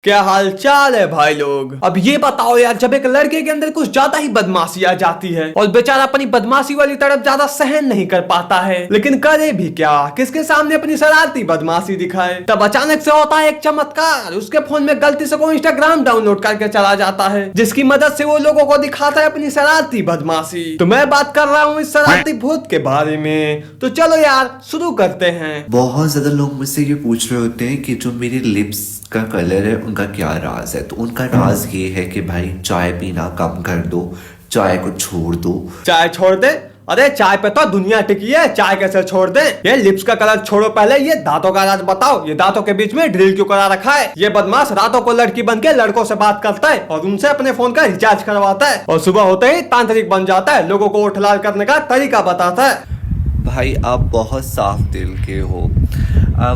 क्या हाल चाल है भाई लोग। अब ये बताओ यार, जब एक लड़के के अंदर कुछ ज्यादा ही बदमाशी आ जाती है और बेचारा अपनी बदमाशी वाली तरफ ज्यादा सहन नहीं कर पाता है, लेकिन करे भी क्या, किसके सामने अपनी शरारती बदमाशी दिखाए। तब अचानक से होता है एक चमत्कार, उसके फोन में गलती से कोई इंस्टाग्राम डाउनलोड करके चला जाता है, जिसकी मदद से वो लोगों को दिखाता है अपनी शरारती बदमाशी। तो मैं बात कर रहा हूँ इस शरारती भूत के बारे में। तो चलो यार शुरू करते हैं। बहुत ज्यादा लोग मुझसे ये पूछ रहे होते हैं कि जो मेरे लिप्स का कलर है उनका क्या राज है। तो उनका राज ये है कि भाई चाय पीना कम कर दो, चाय को छोड़ दो। चाय छोड़ दे? अरे चाय पे तो दुनिया टिकी है, चाय कैसे छोड़ दे। ये लिप्स का कलर छोड़ो, पहले ये दांतों का राज बताओ। ये दांतों के बीच में ड्रिल क्यों करा रखा है? ये बदमाश रातों को लड़की बन के लड़कों से बात करता है और उनसे अपने फोन का रिचार्ज करवाता है, और सुबह होते ही तांत्रिक बन जाता है, लोगों को उठलाल करने का तरीका बताता है। भाई आप बहुत साफ दिल के हो।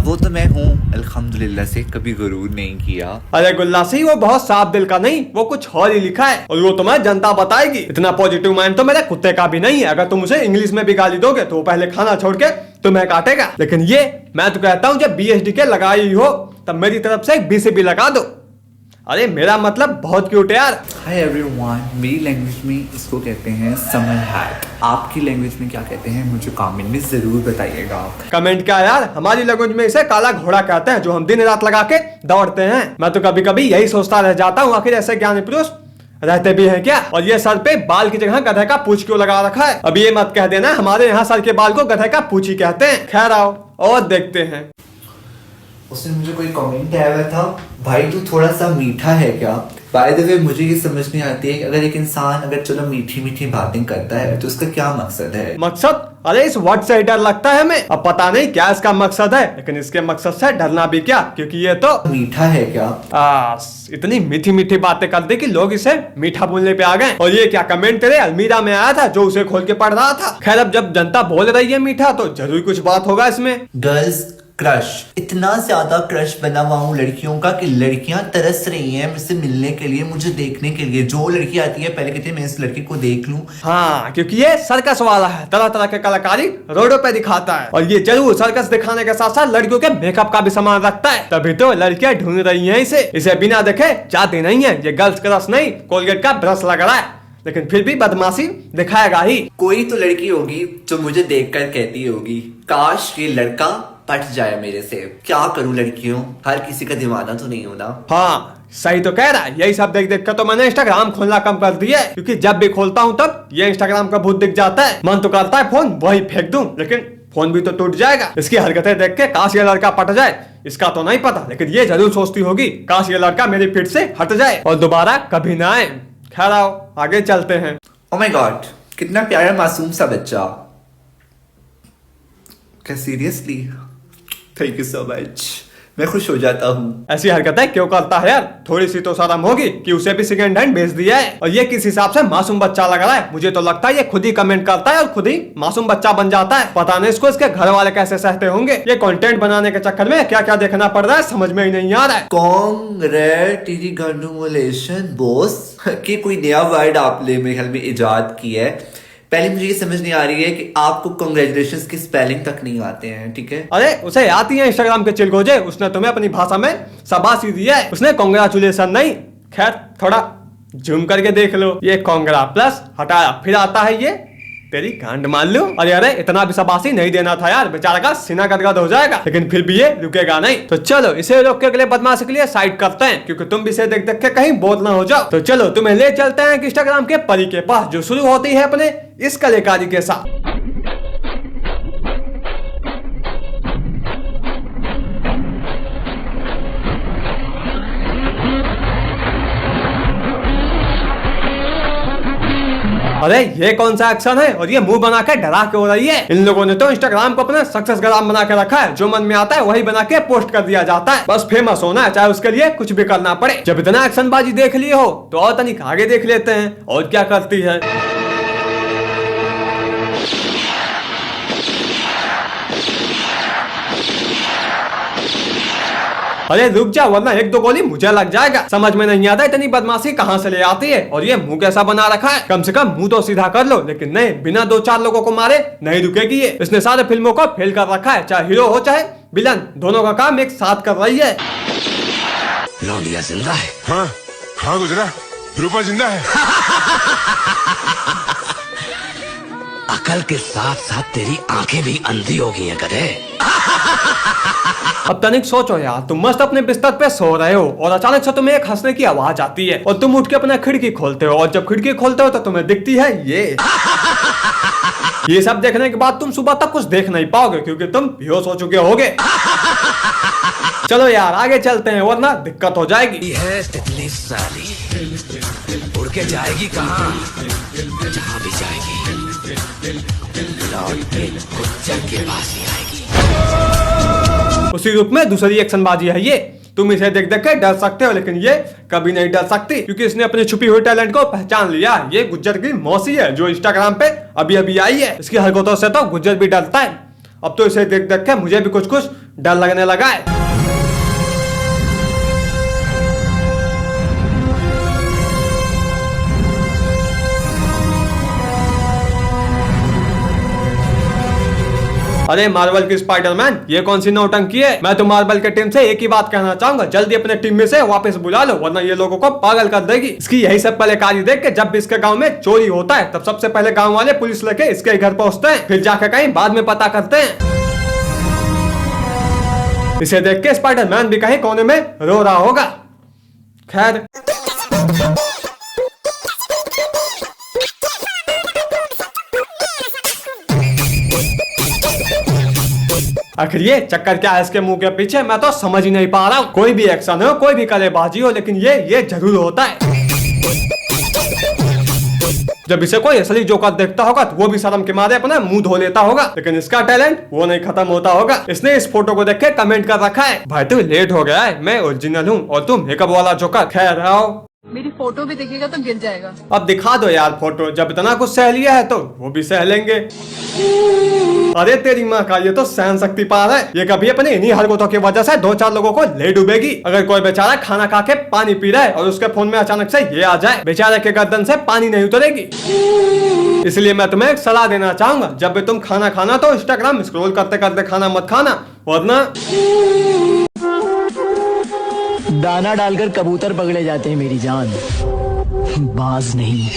वो तो मैं हूँ अल्हम्दुलिल्लाह से, कभी गुरूर नहीं किया। अरे गुल्लासी, वो बहुत साफ दिल का नहीं, वो कुछ और ही लिखा है, और वो तुम्हें जनता बताएगी। इतना पॉजिटिव माइंड तो मेरे कुत्ते का भी नहीं है। अगर तुम उसे इंग्लिश में भी गाली दोगे तो वो पहले खाना छोड़ के तुम्हें काटेगा। लेकिन ये मैं तो कहता हूँ, जब BSD के लगाई हो तब मेरी तरफ से एक BCB लगा दो। अरे मेरा मतलब बहुत क्यूट है यार। हाय एवरीवन, मेरी लैंग्वेज में इसको कहते हैं समर हैट। आपकी लैंग्वेज में क्या कहते हैं मुझे कमेंट में जरूर बताइएगा। कमेंट क्या यार, हमारी लैंग्वेज में इसे काला घोड़ा कहते हैं, जो हम दिन रात लगा के दौड़ते हैं। मैं तो कभी कभी यही सोचता रह जाता हूँ, आखिर ऐसे ज्ञानी पुरुष रहते भी हैं क्या? और ये सर पे बाल की जगह गधे का पूंछ क्यों लगा रखा है? अब ये मत कह देना हमारे यहाँ सर के बाल को गधे का पूंछ ही कहते हैं। खैर आओ और देखते हैं। उसने मुझे कोई कमेंट आया हुआ था, भाई तू थोड़ा सा मीठा है क्या? बाय द वे मुझे ये समझ नहीं आती है कि अगर एक इंसान अगर चलो मीठी मीठी बातें करता है तो उसका क्या मकसद है? मकसद? अरे इस वर्ड से डर लगता है हमें। अब पता नहीं क्या इसका मकसद है, लेकिन इसके मकसद से डरना भी क्या, क्योंकि ये तो मीठा है क्या? इतनी मीठी मीठी बातें कर दी कि लोग इसे मीठा बोलने पे आ गए। और ये क्या कमेंट तेरे अलमीरा में आया था जो उसे खोल के पढ़ रहा था। खैर अब जब जनता बोल रही है मीठा, तो जरूर कुछ बात होगा इसमें। गर्ल्स क्रश, इतना ज्यादा क्रश बना हुआ हूँ लड़कियों का कि लड़कियां तरस रही हैं मुझसे मिलने के लिए, मुझे देखने के लिए। जो लड़की आती है पहले कहती है मैं इस लड़की को देख लूं। हाँ, क्योंकि ये सर्कस वाला है, तरह तरह के कलाकारी रोडों पे दिखाता है, और ये जरूर सर्कस दिखाने के साथ साथ लड़कियों के मेकअप का भी सामान रखता है। तभी तो लड़कियां ढूंढ रही है इसे बिना देखे जाती नहीं है। ये गर्ल्स क्रश नहीं, कोलगेट का ब्रश लग रहा है, लेकिन फिर भी बदमाशी दिखाएगा ही। कोई तो लड़की होगी जो मुझे देखकर कहती होगी काश ये लड़का पट जाए मेरे से। क्या करूं लड़कियों, हर किसी का दीवाना तो नहीं होना। हाँ सही तो कह रहा है। यही सब देख देख कर तो मैंने इंस्टाग्राम खोलना कम कर दिया है, क्योंकि जब भी खोलता हूँ तब ये इंस्टाग्राम का भूत दिख जाता है। मन तो करता है फोन वही फेंक दूं, लेकिन फोन भी तो टूट जाएगा। इसकी हरकतें देख के काश ये लड़का पट जाए। इसका तो नहीं पता, लेकिन ये जरूर सोचती होगी काश ये लड़का मेरी फीड से हट जाए और दोबारा कभी ना आए। खैर आओ आगे चलते हैं। ओह माय गॉड, कितना प्यारा मासूम सा बच्चा। क्या seriously? Thank you so much, मैं खुश हो जाता हूँ। ऐसी हरकतें क्यों करता है यार? थोड़ी सी तो शर्म होगी कि उसे भी सेकंड हैंड बेच दिया है, और ये किस हिसाब से मासूम बच्चा लग रहा है। मुझे तो लगता है ये खुद ही कमेंट करता है और खुद ही मासूम बच्चा बन जाता है। पता नहीं इसको इसके घर वाले कैसे सहते होंगे। ये कंटेंट बनाने के चक्कर में क्या क्या देखना पड़ रहा है समझ में ही नहीं आ रहा है। कांग्रेचुलेशन बॉस, कि कोई नया वर्ड आपने मेरे ख्याल में इजाद किया है। पहले मुझे ये समझ नहीं आ रही है कि आपको कांग्रेचुलेशंस की स्पेलिंग तक नहीं आते हैं, ठीक है? अरे उसे आती है इंस्टाग्राम के चिलगोजे, उसने तुम्हें अपनी भाषा में शाबाशी दी है, उसने कांग्रेचुलेशन नहीं। खैर थोड़ा जूम करके देख लो, ये कांग्रा प्लस हटाया फिर आता है ये तेरी गांड मान लूं। अरे इतना भी शाबाशी नहीं देना था यार, बेचारा का सीना गदगद हो जाएगा, लेकिन फिर भी ये रुकेगा नहीं। तो चलो इसे रोक के अगले बदमाशी के लिए साइड करते हैं, क्योंकि तुम भी इसे देख देख के कहीं बोर ना हो जाओ। तो चलो तुम्हें ले चलते हैं इंस्टाग्राम के परी के पास, जो शुरू होती है अपने इस कलाकारी के साथ। अरे ये कौन सा एक्शन है, और ये मुंह बना के डरा के हो रही है। इन लोगों ने तो इंस्टाग्राम को अपना सक्सेस ग्राम बना के रखा है, जो मन में आता है वही बना के पोस्ट कर दिया जाता है। बस फेमस होना है, चाहे उसके लिए कुछ भी करना पड़े। जब इतना एक्शन बाजी देख लिए हो तो और तनिक आगे देख लेते हैं और क्या करती है। अरे रुक जा, वरना एक दो गोली मुझे लग जाएगा। समझ में नहीं आता इतनी बदमाशी कहाँ से ले आती है। और ये मुंह कैसा बना रखा है, कम से कम मुंह तो सीधा कर लो। लेकिन नहीं, बिना दो चार लोगों को मारे नहीं रुकेगी ये। इसने सारे फिल्मों को फेल कर रखा है, चाहे हीरो हो चाहे विलन, दोनों का काम एक साथ कर रही है। लौंडिया जिंदा है। हाँ हाँ गुजरा, रूपा जिंदा है। अकल के साथ साथ तेरी आंखें भी अंधी हो गई हैं गधे। अब तनिक सोचो यार, तुम मस्त अपने बिस्तर पे सो रहे हो और अचानक से तुम्हें एक हंसने की आवाज आती है और तुम उठ के अपना खिड़की खोलते हो और जब खिड़की खोलते हो तो तुम्हें दिखती है ये सब देखने के बाद तुम सुबह तक कुछ देख नहीं पाओगे क्योंकि तुम बेहोश हो चुके होगे। चलो यार आगे चलते हैं वरना दिक्कत हो जाएगी। है तितली साली, उड़ के जाएगी कहाँ? जहाँ भी जाएगी लौट के गुज्जर के पास ही आएगी। उसी रूप में दूसरी एक्शनबाजी है ये। तुम इसे देख देख के डर सकते हो लेकिन ये कभी नहीं डर सकती क्योंकि इसने अपनी छुपी हुई टैलेंट को पहचान लिया। ये गुज्जर की मौसी है जो इंस्टाग्राम पे अभी अभी आई है। इसकी हरकतों से तो गुज्जर भी डरता है। अब तो इसे देख देख के मुझे भी कुछ कुछ डर लगने लगा है। अरे मार्वल की स्पाइडरमैन, ये कौन सी नौटंकी है? मैं तो मार्वल के टीम से एक ही बात कहना चाहूंगा, जल्दी अपने टीम में से वापस बुला लो वरना ये लोगों को पागल कर देगी। इसकी यही सब पहले कार्य देख के जब भी इसके गांव में चोरी होता है तब सबसे पहले गांव वाले पुलिस लेके इसके घर पहुंचते हैं, फिर जाकर कहीं बाद में पता करते हैं। इसे देख के स्पाइडरमैन भी कहीं कोने में रो रहा होगा। खैर आखिर ये चक्कर क्या है इसके मुंह के पीछे, मैं तो समझ ही नहीं पा रहा हूँ। कोई भी एक्शन हो, कोई भी कलेबाजी हो, लेकिन ये जरूर होता है। जब इसे कोई असली जोकर देखता होगा तो वो भी शर्म के मारे अपना मुंह धो लेता होगा, लेकिन इसका टैलेंट वो नहीं खत्म होता होगा। इसने इस फोटो को देख के कमेंट कर रखा है, भाई तू लेट हो गया है, मैं ओरिजिनल हूँ और तू मेकअप वाला जोकर। खैर आओ, मेरी फोटो भी दिखेगा तो गिर जाएगा। अब दिखा दो यार फोटो, जब इतना कुछ सह लिया है तो वो भी सह लेंगे। अरे तेरी माँ का, ये तो सहन शक्ति पार है। ये कभी अपनी इन्हीं हरकतों की वजह से 2-4 लोगों को ले डूबेगी। अगर कोई बेचारा खाना खा के पानी पी रहा है और उसके फोन में अचानक से ये आ जाए, बेचारे के गर्दन से पानी नहीं उतरेगी। इसलिए मैं तुम्हें एक सलाह देना चाहूंगा, जब भी तुम खाना खाना तो इंस्टाग्राम स्क्रॉल करते करते खाना मत खाना, वरना दाना डालकर कबूतर पकड़े जाते हैं मेरी जान, बाज नहीं।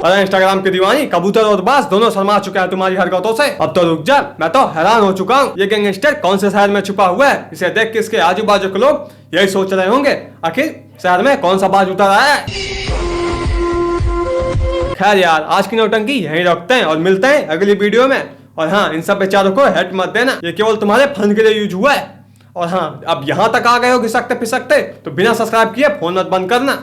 अरे इंस्टाग्राम की दीवानी, कबूतर और बाज दोनों शर्मा चुके हैं तुम्हारी हरकतों से। अब तो रुक जा, मैं तो हैरान हो चुका हूँ। ये गैंगस्टर कौन से शहर में छुपा हुआ है? इसे देख के इसके आजू बाजू के लोग यही सोच रहे होंगे, आखिर शहर में कौन सा बाज उतर आया है। खैर यार, आज की नौटंकी यहीं रखते हैं और मिलते हैं अगली वीडियो में। और हाँ, इन सब बेचारों को हेट मत देना, ये केवल तुम्हारे फन के लिए यूज हुआ है। और हाँ, अब यहाँ तक आ गए हो घिसकते पिसकते तो बिना सब्सक्राइब किए फोन मत बंद करना।